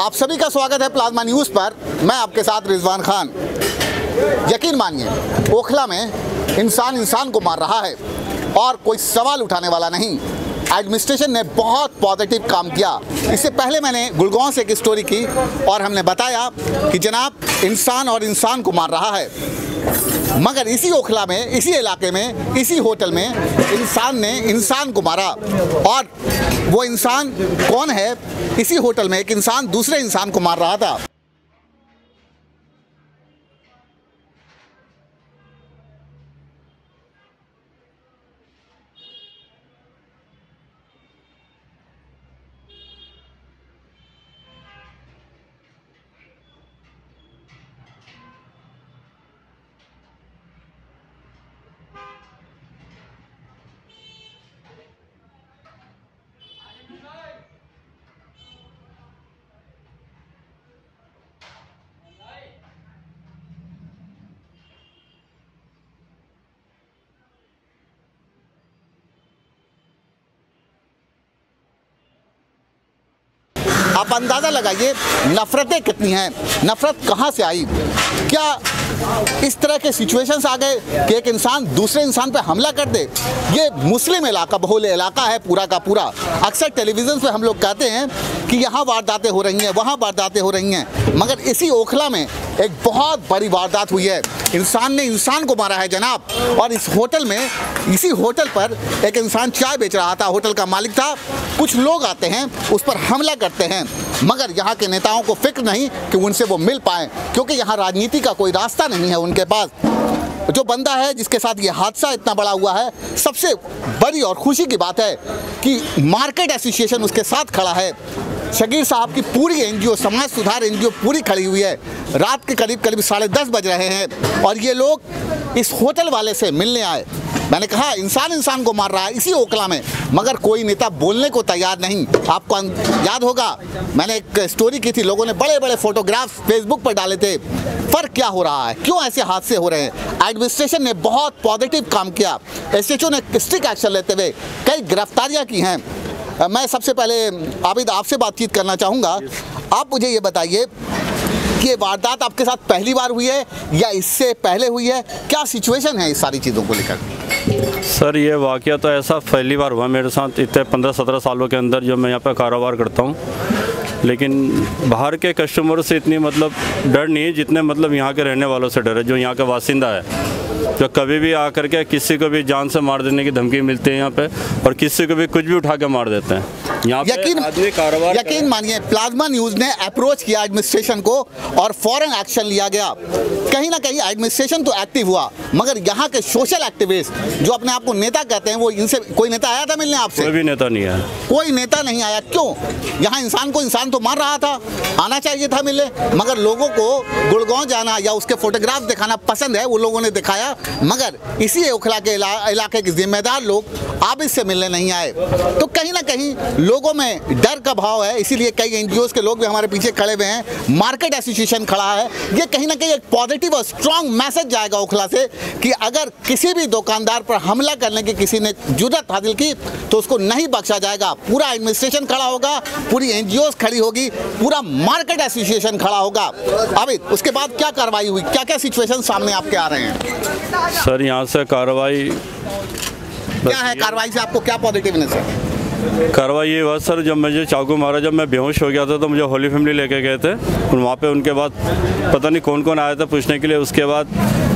आप सभी का स्वागत है प्लाज्मा न्यूज़ पर। मैं आपके साथ रिजवान खान। यकीन मानिए, ओखला में इंसान को मार रहा है और कोई सवाल उठाने वाला नहीं। एडमिनिस्ट्रेशन ने बहुत पॉजिटिव काम किया। इससे पहले मैंने गुड़गांव से एक स्टोरी की और हमने बताया कि जनाब इंसान और इंसान को मार रहा है, मगर इसी ओखला में, इसी इलाके में, इसी होटल में इंसान ने इंसान को मारा। और वो इंसान कौन है? इसी होटल में एक इंसान दूसरे इंसान को मार रहा था। आप अंदाज़ा लगाइए नफ़रतें कितनी हैं, नफ़रत कहाँ से आई। क्या इस तरह के सिचुएशंस आ गए कि एक इंसान दूसरे इंसान पे हमला कर दे? ये मुस्लिम इलाका, बहुल इलाका है पूरा का पूरा। अक्सर टेलीविज़न पे हम लोग कहते हैं कि यहाँ वारदातें हो रही हैं, वहाँ वारदातें हो रही हैं, मगर इसी ओखला में एक बहुत बड़ी वारदात हुई है। इंसान ने इंसान को मारा है जनाब। और इस होटल में, इसी होटल पर एक इंसान चाय बेच रहा था, होटल का मालिक था। कुछ लोग आते हैं, उस पर हमला करते हैं, मगर यहाँ के नेताओं को फिक्र नहीं कि उनसे वो मिल पाएँ, क्योंकि यहाँ राजनीति का कोई रास्ता नहीं है उनके पास। जो बंदा है जिसके साथ ये हादसा इतना बड़ा हुआ है, सबसे बड़ी और खुशी की बात है कि मार्केट एसोसिएशन उसके साथ खड़ा है। शकीर साहब की पूरी एनजीओ, समाज सुधार एनजीओ पूरी खड़ी हुई है। रात के करीब 10:30 बज रहे हैं और ये लोग इस होटल वाले से मिलने आए। मैंने कहा इंसान को मार रहा है इसी ओखला में, मगर कोई नेता बोलने को तैयार नहीं। आपको याद होगा, मैंने एक स्टोरी की थी, लोगों ने बड़े बड़े फोटोग्राफ्स फेसबुक पर डाले थे। फ़र्क क्या हो रहा है, क्यों ऐसे हादसे हो रहे हैं? एडमिनिस्ट्रेशन ने बहुत पॉजिटिव काम किया। एसएचओ ने स्ट्रिक्ट एक्शन लेते हुए कई गिरफ्तारियाँ की हैं। मैं सबसे पहले आबिद आपसे बातचीत करना चाहूँगा। आप मुझे ये बताइए कि ये वारदात आपके साथ पहली बार हुई है या इससे पहले हुई है? क्या सिचुएशन है इस सारी चीज़ों को लेकर? सर, ये वाक़या तो ऐसा पहली बार हुआ मेरे साथ इतने 15-17 सालों के अंदर जो मैं यहाँ पे कारोबार करता हूँ। लेकिन बाहर के कस्टमर से इतनी डर नहीं है जितने यहाँ के रहने वालों से डर है, जो यहाँ के वासिंदा है, जो कभी भी आकर के किसी को भी जान से मार देने की धमकी मिलती है यहाँ पे, और किसी को भी कुछ भी उठा के मार देते हैं। यहाँ पे यकीन मानिए, प्लाज्मा न्यूज़ ने अप्रोच किया एडमिनिस्ट्रेशन को और फौरन एक्शन लिया गया। कहीं ना कहीं एडमिनिस्ट्रेशन तो एक्टिव हुआ, मगर यहाँ के सोशल एक्टिविस्ट जो अपने आप को नेता कहते हैं, वो इनसे कोई नेता आया था मिलने आपसे? कोई भी नेता नहीं आया। कोई नेता नहीं आया। क्यों? यहाँ इंसान को इंसान तो मार रहा था, आना चाहिए था मिलने, मगर लोगों को गुड़गांव जाना या उसके फोटोग्राफ दिखाना पसंद है, वो लोगों ने दिखाया, मगर इसी ओखला के इलाके के जिम्मेदार लोग आप इससे मिलने नहीं आए। तो कहीं ना कहीं लोगों में डर का भाव है, इसीलिए कई एनजीओ के लोग भी हमारे पीछे खड़े हुए हैं, मार्केट एसोसिएशन खड़ा है। ये कहीं ना कहीं एक पॉजिटिव और स्ट्रांग मैसेज जाएगा ओखला से कि अगर किसी भी दुकानदार पर हमला करने की किसी ने जुर्रत हासिल की तो उसको नहीं बख्शा जाएगा। पूरा एडमिनिस्ट्रेशन खड़ा होगा, पूरी एनजीओ खड़ी होगी, पूरा मार्केट एसोसिएशन खड़ा होगा। अभी उसके बाद क्या कार्रवाई हुई, क्या क्या सिचुएशन सामने आपके आ रहे हैं? सर, यहाँ से कार्रवाई क्या है? कार्रवाई से आपको क्या पॉजिटिवनेस है? कार्रवाई ये हुआ सर, जब मुझे चाकू मारा, जब मैं बेहोश हो गया था तो मुझे होली फैमिली लेके गए थे, और वहाँ पे उनके बाद पता नहीं कौन कौन आया था पूछने के लिए। उसके बाद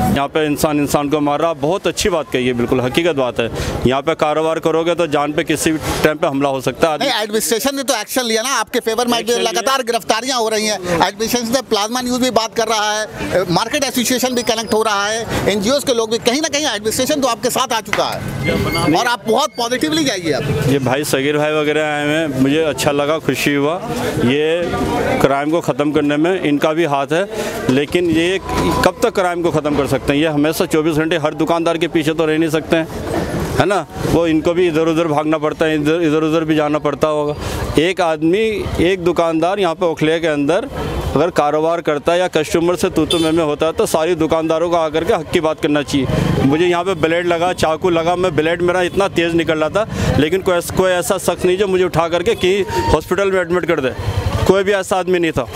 यहाँ पे इंसान को मार रहा। बहुत अच्छी बात कही है, बिल्कुल हकीकत बात है। यहाँ पे कारोबार करोगे तो जान पे किसी भी टाइम पे हमला हो सकता है। एडमिनिस्ट्रेशन ने तो एक्शन लिया ना आपके फेवर में, लगातार गिरफ्तारियाँ हो रही हैं। एडमिनिस्ट्रेशन से प्लाज्मा न्यूज़ भी बात कर रहा है, मार्केट एसोसिएशन भी कनेक्ट हो रहा है, एनजीओ के लोग भी। कहीं ना कहीं एडमिनिस्ट्रेशन तो आपके साथ आ चुका है और आप बहुत पॉजिटिवली जाइए। अब ये भाई सगीर भाई वगैरह आए हैं, मुझे अच्छा लगा, खुशी हुआ। ये क्राइम को ख़त्म करने में इनका भी हाथ है, लेकिन ये कब तक क्राइम को ख़त्म कर सकते हैं? ये हमेशा 24 घंटे हर दुकानदार के पीछे तो रह नहीं सकते हैं, है ना। वो इनको भी इधर उधर भागना पड़ता है, इधर उधर भी जाना पड़ता होगा। एक आदमी, एक दुकानदार यहाँ पे ओखले के अंदर अगर कारोबार करता है या कस्टमर से तू मैं होता है तो सारी दुकानदारों को आकर के हक की बात करना चाहिए। मुझे यहाँ पे ब्लेड लगा, चाकू लगा, मैं ब्लेड मेरा इतना तेज़ निकल रहा था, लेकिन कोई ऐसा शख्स नहीं जो मुझे उठा करके कि हॉस्पिटल में एडमिट कर दे, कोई भी ऐसा आदमी नहीं था।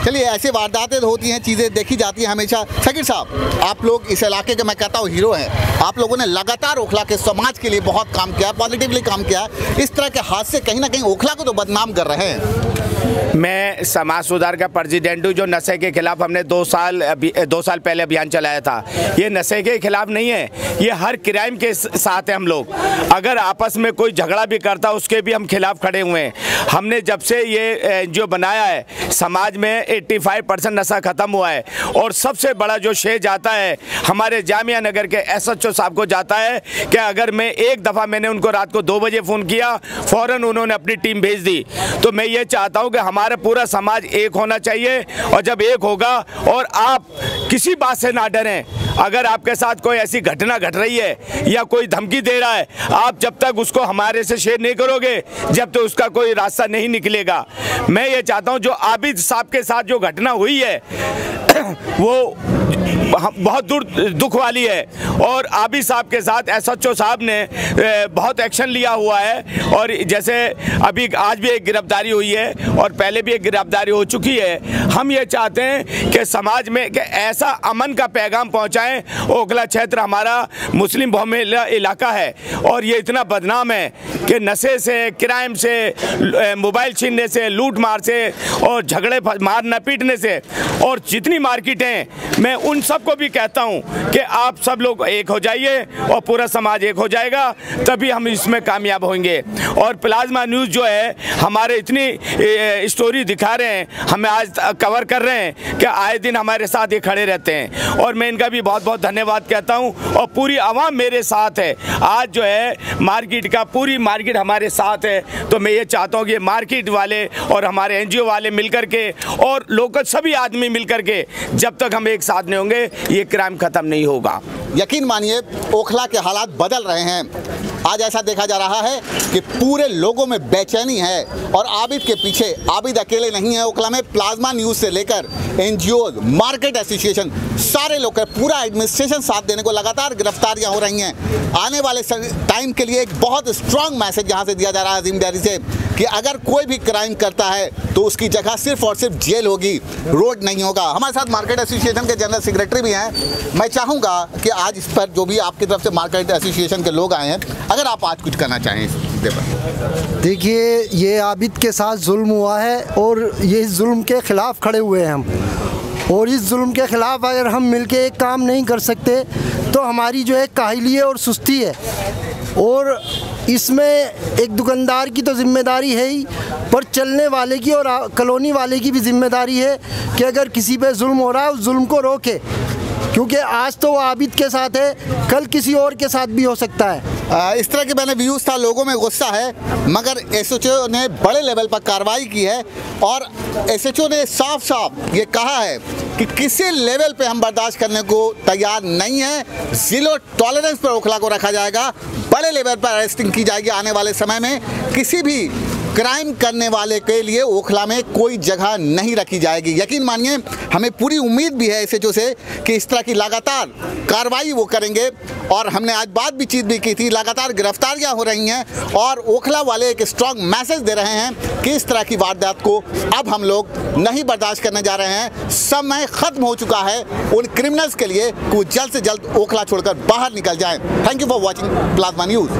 चलिए, ऐसी वारदातें होती हैं, चीज़ें देखी जाती हैं हमेशा। शकीर साहब, आप लोग इस इलाके के, मैं कहता हूँ, हीरो हैं। आप लोगों ने लगातार ओखला के समाज के लिए बहुत काम किया, पॉजिटिवली काम किया। इस तरह के हादसे कहीं ना कहीं ओखला को तो बदनाम कर रहे हैं। मैं समाज सुधार का प्रेसिडेंट हूँ, जो नशे के खिलाफ हमने 2 साल पहले अभियान चलाया था। ये नशे के खिलाफ नहीं है, ये हर क्राइम के साथ है। हम लोग अगर आपस में कोई झगड़ा भी करता, उसके भी हम खिलाफ खड़े हुए हैं। हमने जब से ये जो बनाया है, समाज में 85% नशा खत्म हुआ है। और सबसे बड़ा जो श्रेय जाता है हमारे जामिया नगर के SHO साहब को जाता है कि अगर मैं एक दफ़ा मैंने उनको रात को 2 बजे फ़ोन किया, फ़ौरन उन्होंने अपनी टीम भेज दी। तो मैं ये चाहता हूँ कि हमारा पूरा समाज एक होना चाहिए, और जब एक होगा, और आप किसी बात से ना डरें। अगर आपके साथ कोई ऐसी घटना घट रही है या कोई धमकी दे रहा है, आप जब तक उसको हमारे से शेयर नहीं करोगे, जब तक उसका कोई रास्ता नहीं निकलेगा। मैं ये चाहता हूँ जो आबिद साहब के साथ जो घटना हुई है वो बहुत दुख वाली है, और आबिद साहब के साथ SHO साहब ने बहुत एक्शन लिया हुआ है। और जैसे अभी आज भी एक गिरफ्तारी हुई है और पहले भी एक गिरफ्तारी हो चुकी है। हम ये चाहते हैं कि समाज में कि ऐसा अमन का पैगाम पहुंचाएं। ओखला क्षेत्र हमारा मुस्लिम बहुल इलाका है, और ये इतना बदनाम है कि नशे से, क्राइम से, मोबाइल छीनने से, लूट मार से, और झगड़े मारना पीटने से, और जितनी मार्केटें, मैं उन सब को भी कहता हूं कि आप सब लोग एक हो जाइए और पूरा समाज एक हो जाएगा, तभी हम इसमें कामयाब होंगे। और प्लाज्मा न्यूज़ जो है हमारे इतनी स्टोरी दिखा रहे हैं, हमें आज कवर कर रहे हैं कि आए दिन हमारे साथ ये खड़े रहते हैं, और मैं इनका भी बहुत बहुत धन्यवाद कहता हूं। और पूरी आवाम मेरे साथ है। आज जो है मार्केट का, पूरी मार्केट हमारे साथ है। तो मैं ये चाहता हूँ कि मार्केट वाले और हमारे NGO वाले मिलकर के, और लोकल सभी आदमी मिलकर के, जब तक हम एक साथ नहीं होंगे, ये क्राइम खत्म नहीं होगा। यकीन मानिए, ओखला के हालात बदल रहे हैं। आज ऐसा देखा जा रहा है कि पूरे लोगों में बेचैनी है, और आबिद के पीछे, आबिद अकेले नहीं है। ओखला में प्लाज्मा न्यूज़ से लेकर NGO, मार्केट एसोसिएशन, सारे लोग, पूरा एडमिनिस्ट्रेशन साथ देने को लगातार गिरफ्तारियां हो रही हैं। आने वाले टाइम के लिए एक बहुत स्ट्रांग मैसेज यहाँ से दिया जा रहा है अजीम डायरी से कि अगर कोई भी क्राइम करता है तो उसकी जगह सिर्फ और सिर्फ जेल होगी, रोड नहीं होगा। हमारे साथ मार्केट एसोसिएशन के जनरल सेक्रेटरी भी हैं। मैं चाहूँगा कि आज इस पर जो भी आपकी तरफ से मार्केट एसोसिएशन के लोग आए हैं, अगर आप आज कुछ करना चाहें इस मुद्दे पर। देखिए, ये आबिद के साथ जुल्म हुआ है, और ये इस जुल्म के ख़िलाफ़ खड़े हुए हैं हम। और इस जुल्म के ख़िलाफ़ अगर हम मिलके एक काम नहीं कर सकते तो हमारी जो है काहिली है और सुस्ती है। और इसमें एक दुकानदार की तो जिम्मेदारी है ही, पर चलने वाले की और कॉलोनी वाले की भी जिम्मेदारी है कि अगर किसी पे जुल्म हो रहा है उस जुल्म को रोके, क्योंकि आज तो वो आबिद के साथ है, कल किसी और के साथ भी हो सकता है। इस तरह के मैंने व्यूज़ था, लोगों में गुस्सा है, मगर SHO ने बड़े लेवल पर कार्रवाई की है, और SHO ने साफ साफ ये कहा है कि किसी लेवल पे हम बर्दाश्त करने को तैयार नहीं है। ज़ीरो टॉलरेंस पर ओखला को रखा जाएगा, बड़े लेवल पर अरेस्टिंग की जाएगी आने वाले समय में। किसी भी क्राइम करने वाले के लिए ओखला में कोई जगह नहीं रखी जाएगी। यकीन मानिए, हमें पूरी उम्मीद भी है SHO से कि इस तरह की लगातार कार्रवाई वो करेंगे। और हमने आज बात भी चीत भी की थी, लगातार गिरफ्तारियां हो रही हैं, और ओखला वाले एक स्ट्रॉन्ग मैसेज दे रहे हैं कि इस तरह की वारदात को अब हम लोग नहीं बर्दाश्त करने जा रहे हैं। समय ख़त्म हो चुका है उन क्रिमिनल्स के लिए कि वो जल्द से जल्द ओखला छोड़कर बाहर निकल जाएं। Thank you for watching plasma news.